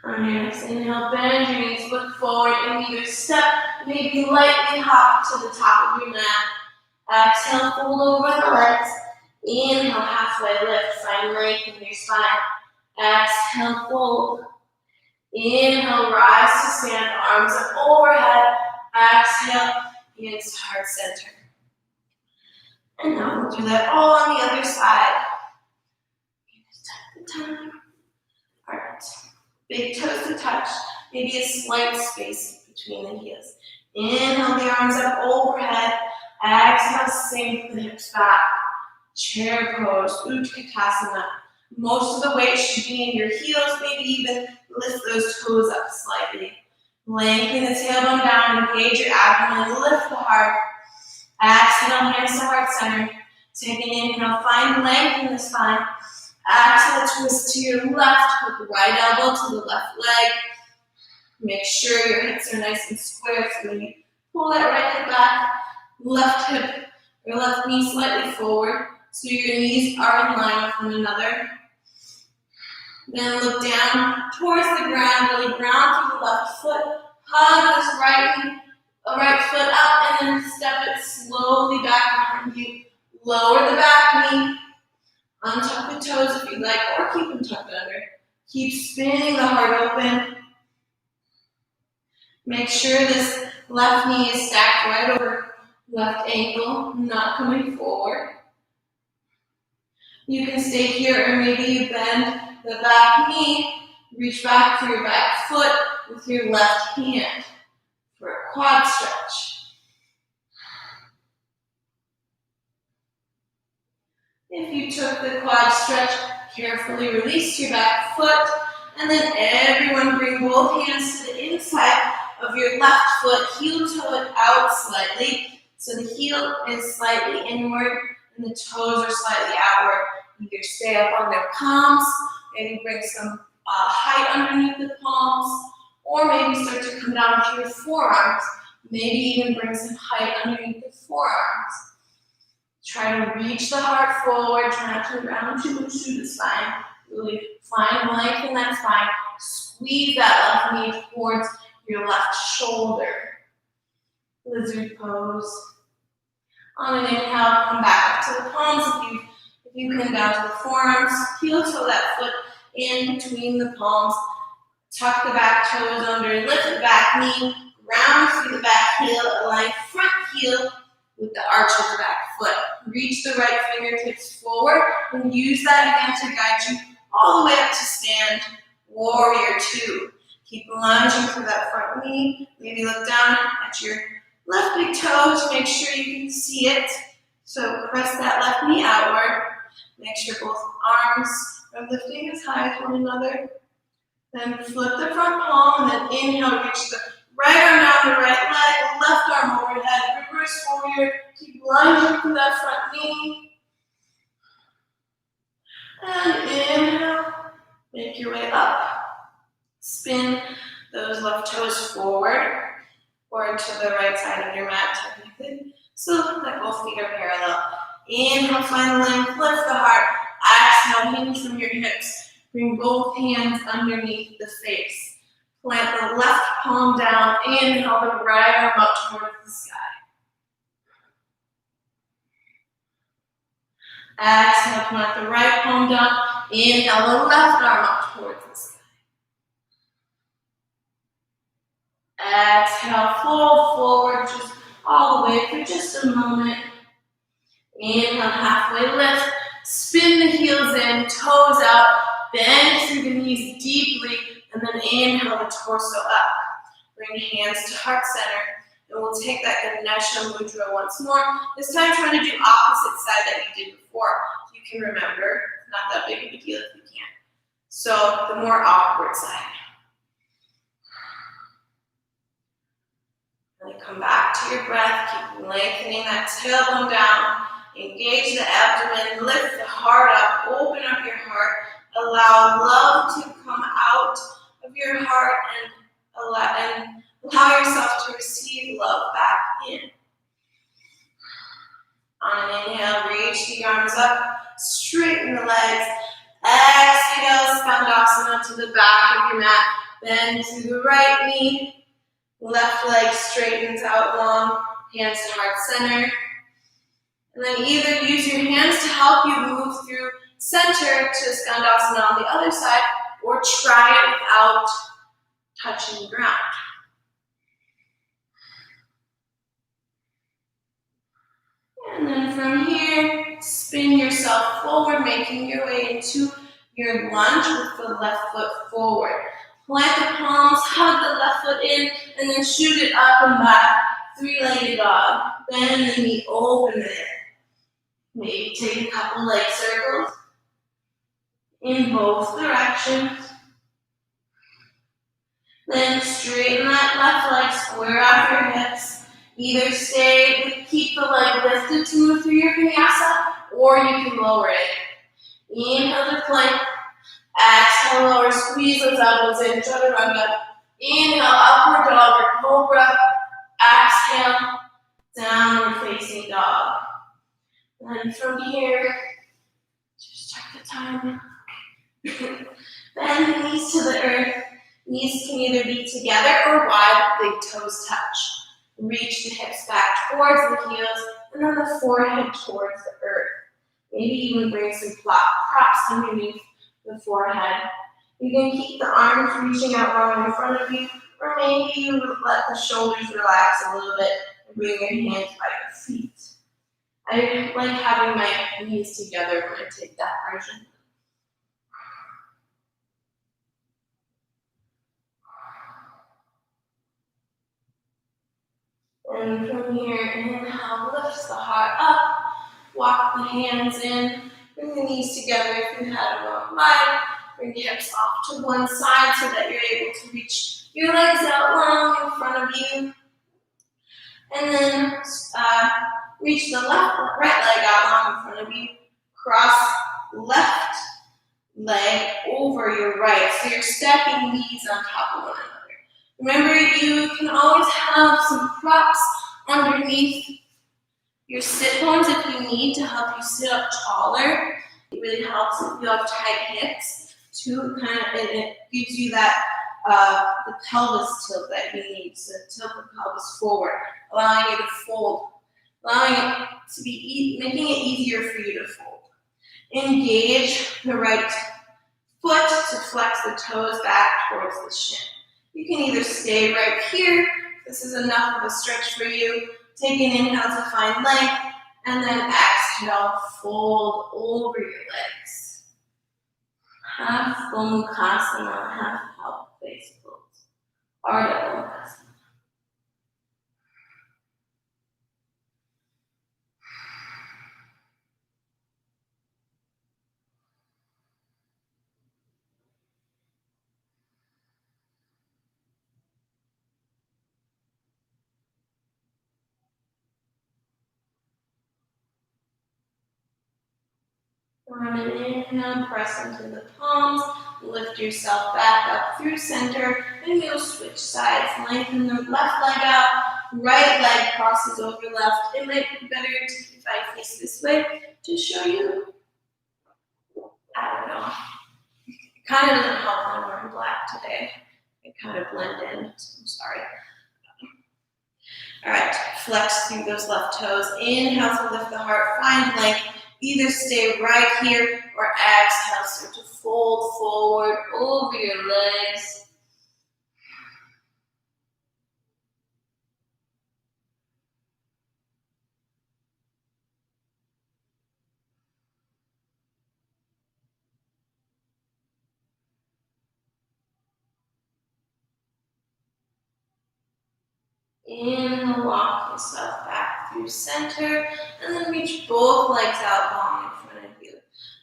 On your next inhale, bend your knees, look forward, and either step, maybe lightly hop to the top of your mat. Exhale, fold over the legs. Inhale, halfway lift, find length in your spine. Exhale, fold. Inhale, rise to stand, arms up overhead. Exhale, hands to heart center. And now we'll do that all on the other side. Take the time. All right. Big toes to touch, maybe a slight space between the heels. Inhale the arms up overhead. Exhale, sink the hips back. Chair pose, Utkatasana. Most of the weight should be in your heels, maybe even lift those toes up slightly. Lengthen the tailbone down, engage your abdomen, lift the heart. Exhale, hands to heart center. Take an inhale, find length in the spine. Exhale, twist to your left, put the right elbow to the left leg. Make sure your hips are nice and square, so when you pull that right hip back, left hip or left knee slightly forward, so your knees are in line with one another. Then look down towards the ground, really ground through the left foot. Hug this right foot up, and then step it slowly back behind you. Lower the back knee. Untuck the toes if you'd like, or keep them tucked under. Keep spinning the heart open. Make sure this left knee is stacked right over left ankle, not coming forward. You can stay here, or maybe you bend the back knee, reach back for your back foot with your left hand for a quad stretch. If you took the quad stretch, carefully release your back foot, and then everyone bring both hands to the inside of your left foot, heel toe it out slightly, so the heel is slightly inward and the toes are slightly outward. Either stay up on their palms, maybe bring some height underneath the palms, or maybe start to come down to your forearms, maybe even bring some height underneath the forearms. Try to reach the heart forward, try not to round too much through the spine. Really find length in that spine. Squeeze that left knee towards your left shoulder. Lizard pose. On an inhale, come back up to the palms. If you can down to the forearms, heel toe that foot in between the palms. Tuck the back toes under, lift the back knee, round through the back heel, align front heel with the arch of the back foot. Reach the right fingertips forward and use that again to guide you all the way up to stand, warrior two. Keep lunging for that front knee. Maybe look down at your left big toe to make sure you can see it. So press that left knee outward. Make sure both arms are lifting as high as one another. Then flip the front palm and then inhale, reach the right arm down the right leg, left arm overhead, reverse warrior. Keep lunging for that front knee. And inhale, make your way up. Spin those left toes forward or to the right side of your mat technically, so that both feet are parallel. Inhale, find length, lift the heart. Exhale, hinge from your hips. Bring both hands underneath the face. Plant the left palm down. Inhale, the right arm up towards the sky. Exhale, plant the right palm down. Inhale, the left arm up towards the sky. Exhale, fold forward just all the way for just a moment. Inhale, halfway lift. Spin the heels in, toes out. Bend through the knees deeply. And then inhale the torso up. Bring hands to heart center. And we'll take that Ganesha Mudra once more. This time trying to do opposite side that you did before. You can remember, not that big of a deal if you can't. So the more awkward side. And then come back to your breath. Keep lengthening that tailbone down. Engage the abdomen. Lift the heart up. Open up your heart. Allow love to come out of your heart and allow yourself to receive love back in. On an inhale, reach the arms up, straighten the legs. Exhale, Skandasana to the back of your mat. Bend to the right knee. Left leg straightens out long. Hands to heart center. And then either use your hands to help you move through center to Skandasana on the other side, or try it without touching the ground. And then from here, spin yourself forward, making your way into your lunge with the left foot forward. Plant the palms, hug the left foot in, and then shoot it up and back. Three-legged dog. Bend the knee, open there. Maybe take a couple leg circles in both directions. Then straighten that left leg, square off your hips. Either keep the leg lifted to move through your Vinyasa, or you can lower it. Inhale to plank. Exhale, lower, squeeze those elbows in, chaturanga. Inhale, upward dog or cobra. Exhale, downward facing dog. And from here, just check the time. Bend the knees to the earth. Knees can either be together or wide, big toes touch. Reach the hips back towards the heels, and then the forehead towards the earth. Maybe even bring some props underneath the forehead. You can keep the arms reaching out long in front of you, or maybe you let the shoulders relax a little bit and bring your hands by your feet. I like having my knees together when I take that version. And from here, inhale, lift the heart up, walk the hands in, bring the knees together if you had them out wide, bring the hips off to one side so that you're able to reach your legs out long in front of you. And then reach the right leg out long in front of you, cross left leg over your right, so you're stacking knees on top of one another. Remember, you can always have some props underneath your sit bones if you need to help you sit up taller. It really helps if you have tight hips to kind of, and it gives you that the pelvis tilt that you need to tilt the pelvis forward, allowing you to fold, allowing it to be, making it easier for you to fold. Engage the right foot to flex the toes back towards the shin. You can either stay right here, this is enough of a stretch for you, take an inhale to find length, and then exhale, fold over your legs. Half Gomukhasana, half face pose. Ardha Gomukhasana. On an inhale, press into the palms, lift yourself back up through center, and you'll switch sides. Lengthen the left leg out, right leg crosses over left. It might be better if I face this way to show you. I don't know. It kind of doesn't help when I'm wearing black today. It kind of blend in, so I'm sorry. All right, flex through those left toes. Inhale to lift the heart, find length. Either stay right here or exhale, start to fold forward over your legs. Inhale, walk yourself back through center, and then reach both legs out long in front of you.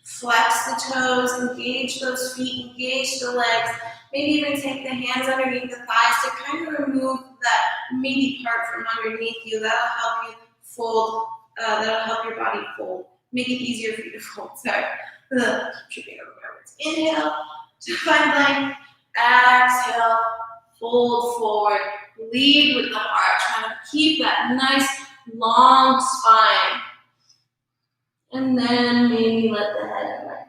Flex the toes, engage those feet, engage the legs. Maybe even take the hands underneath the thighs to kind of remove that meaty part from underneath you. That'll help you fold, that'll help your body fold. Make it easier for you to fold, sorry. Tripping over my words. Inhale, to find length. Exhale, fold forward. Lead with the heart, trying to keep that nice long spine. And then maybe let the head and leg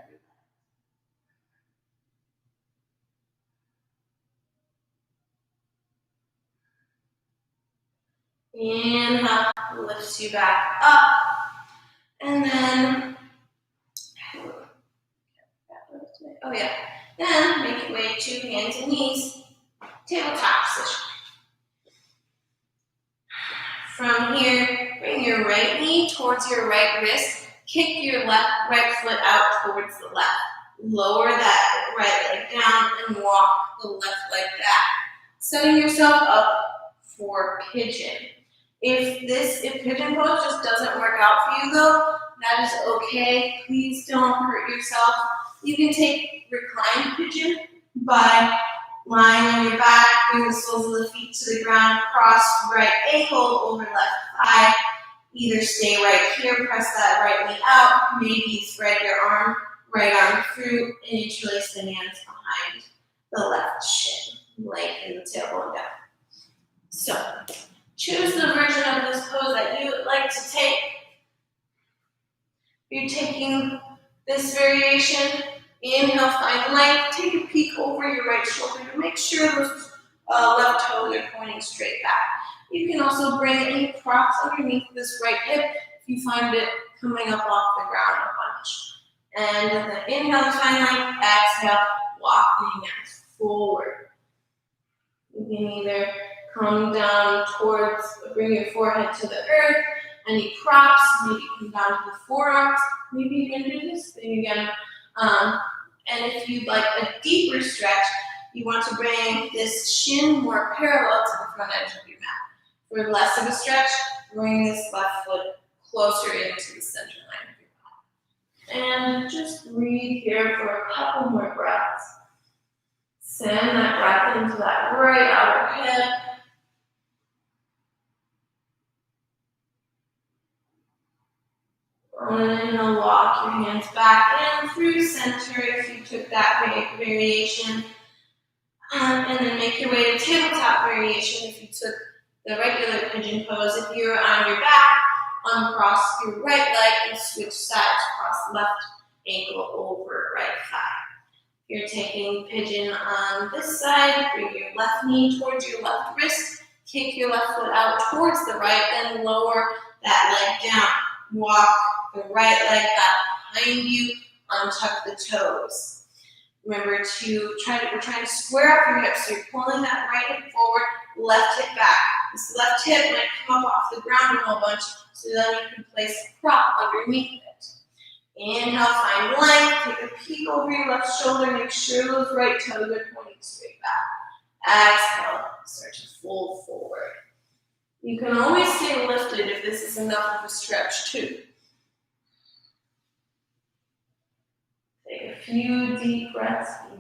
breathe. Inhale, lifts you back up. And then, then make your way to hands and knees, tabletop position. From here, bring your right knee towards your right wrist. Kick your right foot out towards the left. Lower that right leg down and walk the left leg back. Setting yourself up for pigeon. If pigeon pose just doesn't work out for you though, that is okay. Please don't hurt yourself. You can take reclined pigeon by lying on your back, bring the soles of the feet to the ground, cross right ankle over left thigh. Either stay right here, press that right knee out, maybe thread your right arm through, and interlace the hands behind the left shin, lengthen the tailbone down. So, choose the version of this pose that you would like to take. You're taking this variation. Inhale, find length. Take a peek over your right shoulder to make sure those left toes are pointing straight back. You can also bring any props underneath this right hip if you find it coming up off the ground a bunch. And then inhale, find length. Exhale, walk the hands forward. You can either come down towards, bring your forehead to the earth. Any props, maybe come down to the forearms. Maybe you can do this thing again. And if you'd like a deeper stretch, you want to bring this shin more parallel to the front edge of your mat. For less of a stretch, bring this left foot closer into the center line of your body. And just breathe here for a couple more breaths. Send that breath into that right outer hip. And then walk your hands back in through center if you took that variation. And then make your way to tabletop variation if you took the regular pigeon pose. If you're on your back, uncross your right leg and switch sides. Cross left ankle over right thigh. You're taking pigeon on this side, bring your left knee towards your left wrist, kick your left foot out towards the right, then lower that leg down. Walk the right leg back behind you, untuck the toes. Remember we're trying to square up your hips, so you're pulling that right hip forward, left hip back. This left hip might come up off the ground a whole bunch, so then you can place a prop underneath it. Inhale, find length, take a peek over your left shoulder, make sure those right toes are pointing straight back. Exhale, start to fold forward. You can always stay lifted if this is enough of a stretch too. Take a few deep breaths here.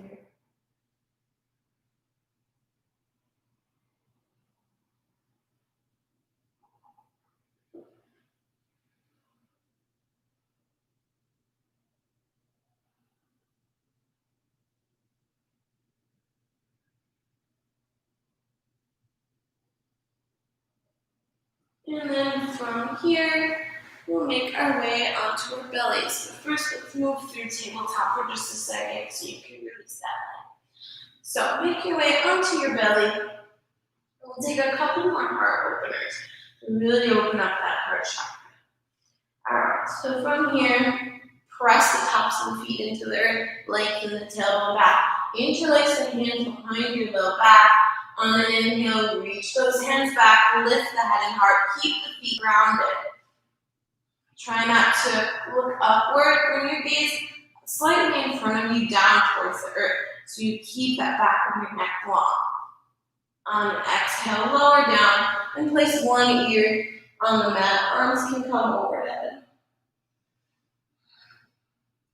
And then from here, we'll make our way onto our belly. So first, let's move through tabletop for just a second so you can release that leg. So make your way onto your belly. We'll take a couple more heart openers to really open up that heart chakra. Alright, so from here, press the tops of the feet into the earth, lengthen the tailbone back. Interlace the hands behind your low back. On an inhale, reach those hands back, lift the head and heart, keep the feet grounded. Try not to look upward, bring your gaze slightly in front of you, down towards the earth, so you keep that back of your neck long. On an exhale, lower down, and place one ear on the mat. Arms can come overhead.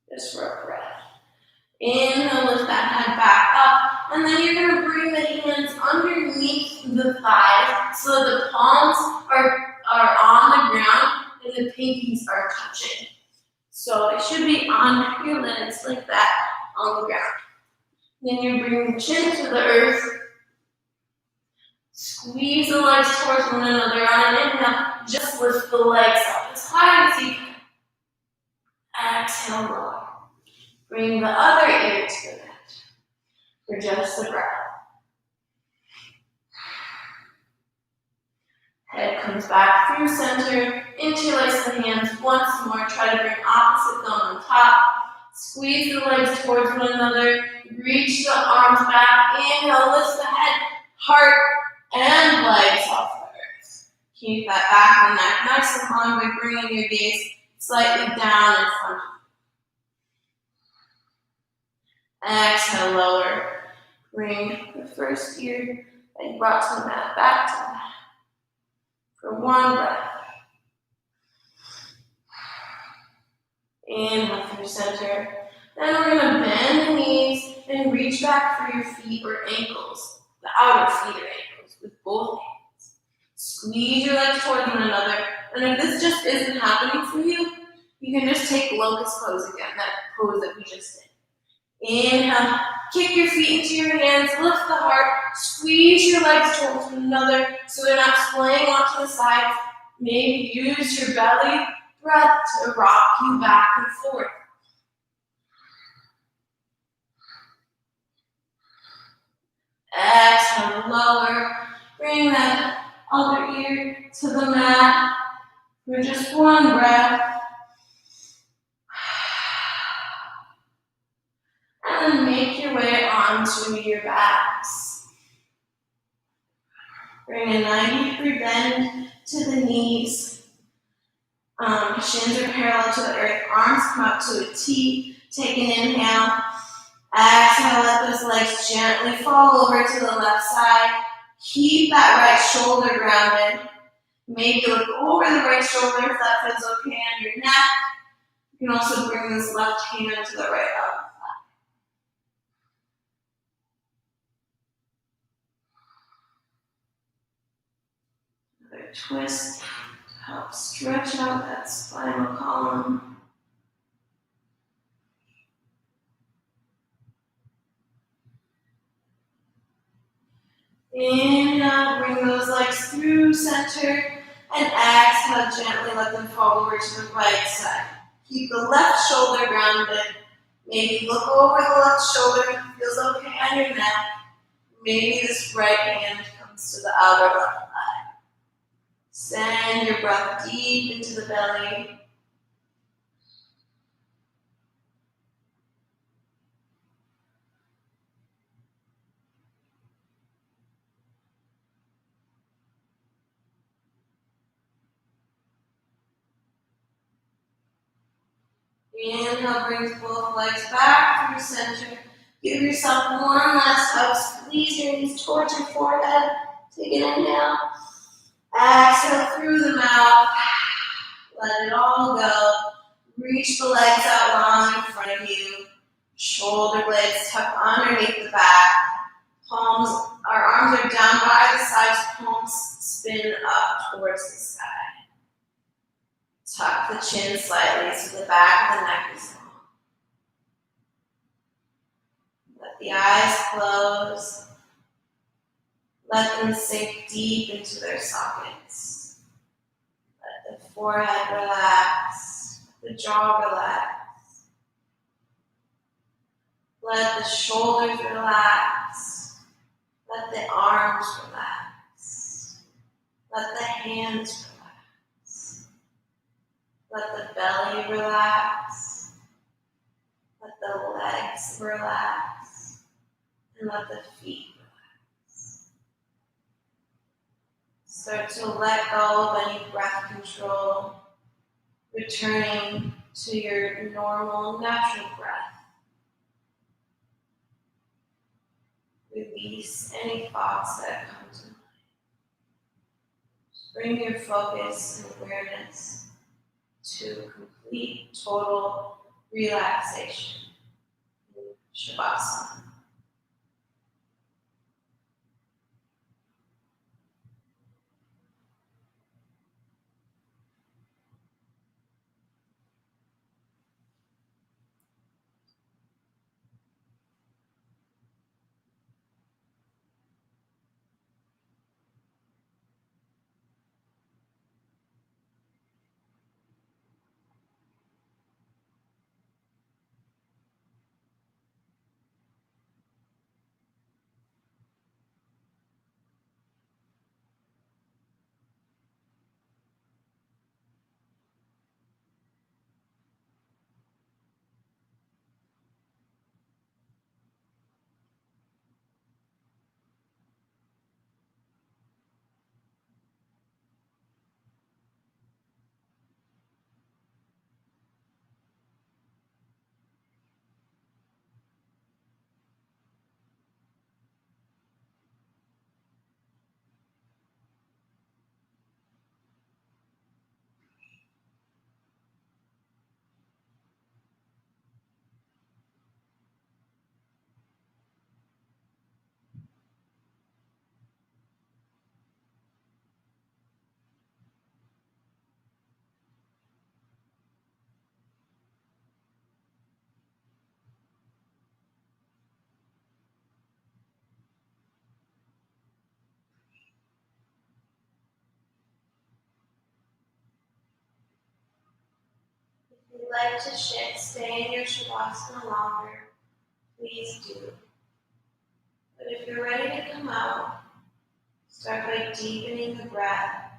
Just for a breath. Inhale, lift that head back up, and then you're going to bring the hands underneath the thighs so the palms are on the ground and the pinkies are touching. So it should be on your legs like that on the ground. Then you bring the chin to the earth. Squeeze the legs towards one another. On an inhale, just lift the legs up as high as you can. Exhale, lower. Bring the other ear to the mat for just the breath. Head comes back through center. Interlace the hands once more. Try to bring opposite thumb on top. Squeeze the legs towards one another. Reach the arms back. Inhale, lift the head, heart, and legs off the earth. Keep that back of the neck nice and long by bringing your gaze slightly down in front of you. Exhale, lower. Bring the first ear that you brought to the mat back to the mat for one breath. Inhale through center. Then we're going to bend the knees and reach back for your feet or ankles, the outer feet or ankles with both hands. Squeeze your legs towards one another. And if this just isn't happening for you, you can just take locust pose again, that pose that we just did. Inhale, kick your feet into your hands, lift the heart, squeeze your legs towards one another so they're not splaying off to the sides. Maybe use your belly breath to rock you back and forth. Exhale, lower. Bring that other ear to the mat for just one breath. And make your way onto your backs. Bring a 90-degree bend to the knees. Shins are parallel to the earth. Arms come up to a T. Take an inhale. Exhale, let those legs gently fall over to the left side. Keep that right shoulder grounded. Maybe look over the right shoulder if that feels okay on your neck. You can also bring this left hand to the right elbow. Another twist to help stretch out that spinal column. Inhale, bring those legs through center, and exhale, gently let them fall over to the right side. Keep the left shoulder grounded. Maybe look over the left shoulder if it feels okay on your neck. Maybe this right hand comes to the outer left thigh. Send your breath deep into the belly. Inhale brings both legs back through center. Give yourself one last hug. Squeeze your knees towards your forehead. Take an inhale. Exhale through the mouth. Let it all go. Reach the legs out long in front of you. Shoulder blades tuck underneath the back. Our arms are down by the sides. Palms spin up towards the sky. Tuck the chin slightly so the back of the neck is long. Let the eyes close. Let them sink deep into their sockets. Let the forehead relax. Let the jaw relax. Let the shoulders relax. Let the arms relax. Let the hands relax. Let the belly relax. Let the legs relax. And let the feet relax. Start to let go of any breath control, returning to your normal, natural breath. Release any thoughts that come to mind. Bring your focus and awareness to complete, total relaxation in Shavasana. If you'd like to stay in your Shavasana longer, please do. But if you're ready to come out, start by deepening the breath.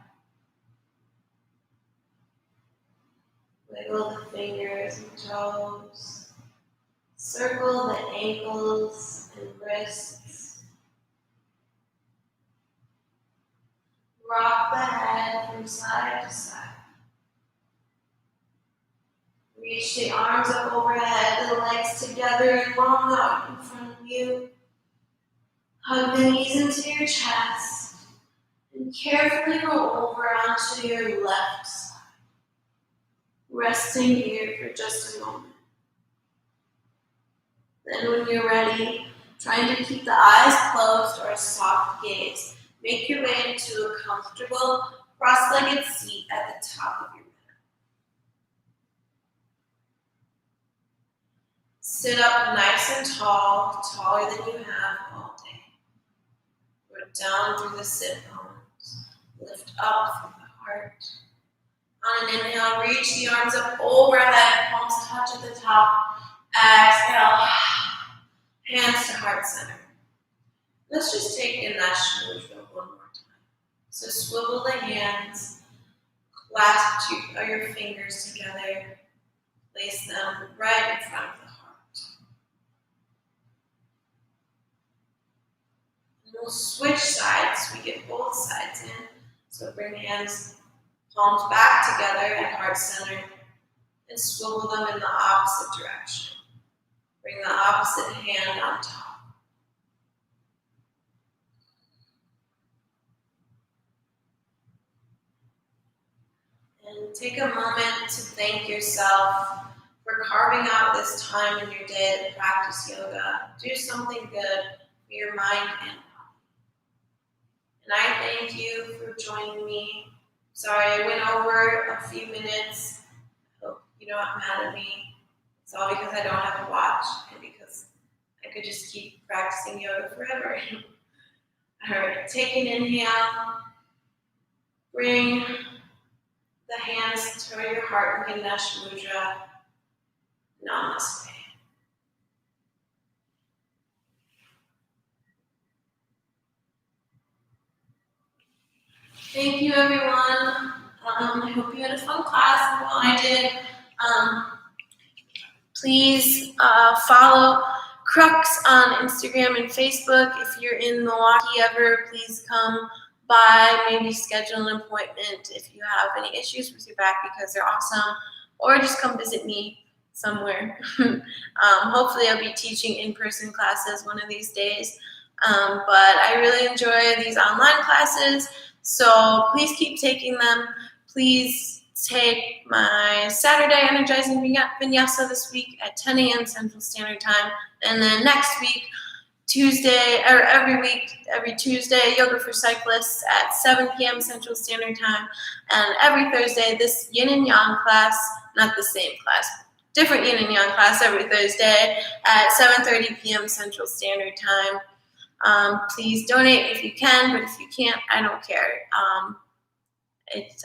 Wiggle the fingers and toes. Circle the ankles and wrists. Rock the head from side to side. Reach the arms up overhead, the legs together and long out in front of you. Hug the knees into your chest and carefully roll over onto your left side. Resting here for just a moment. Then when you're ready, trying to keep the eyes closed or a soft gaze, make your way into a comfortable cross-legged seat at the top of your mat. Sit up nice and tall, taller than you have all day. Root down through the sit bones. Lift up through the heart. On an inhale, reach the arms up overhead, palms touch at the top. Exhale, hands to heart center. Let's just take in that mudra one more time. So swivel the hands, clasp your fingers together, place them right in front of the heart. And we'll switch sides so we get both sides in. So bring hands, palms back together at heart center, and swivel them in the opposite direction. Bring the opposite hand on top. And take a moment to thank yourself for carving out this time in your day to practice yoga. Do something good for your mind and body. And I thank you for joining me. Sorry, I went over a few minutes. I hope you don't get mad at me. It's all because I don't have a watch and because I could just keep practicing yoga forever. All right, take an inhale. Bring the hands to your heart in Ganesh Mudra. Namaste. Thank you, everyone. I hope you had a fun class. Well, I did. Please follow Crux on Instagram and Facebook. If you're in Milwaukee ever, please come by. Maybe schedule an appointment if you have any issues with your back because they're awesome. Or just come visit me somewhere. Hopefully I'll be teaching in-person classes one of these days. But I really enjoy these online classes. So please keep taking them. Please take my Saturday Energizing Vinyasa this week at 10 a.m. Central Standard Time. And then next week, Tuesday, or every Tuesday, Yoga for Cyclists at 7 p.m. Central Standard Time. And every Thursday, this Yin and Yang class, not the same class, different Yin and Yang class every Thursday at 7:30 p.m. Central Standard Time. Please donate if you can, but if you can't, I don't care.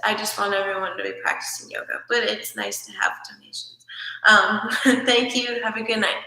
I just want everyone to be practicing yoga, but it's nice to have donations. Thank you. Have a good night.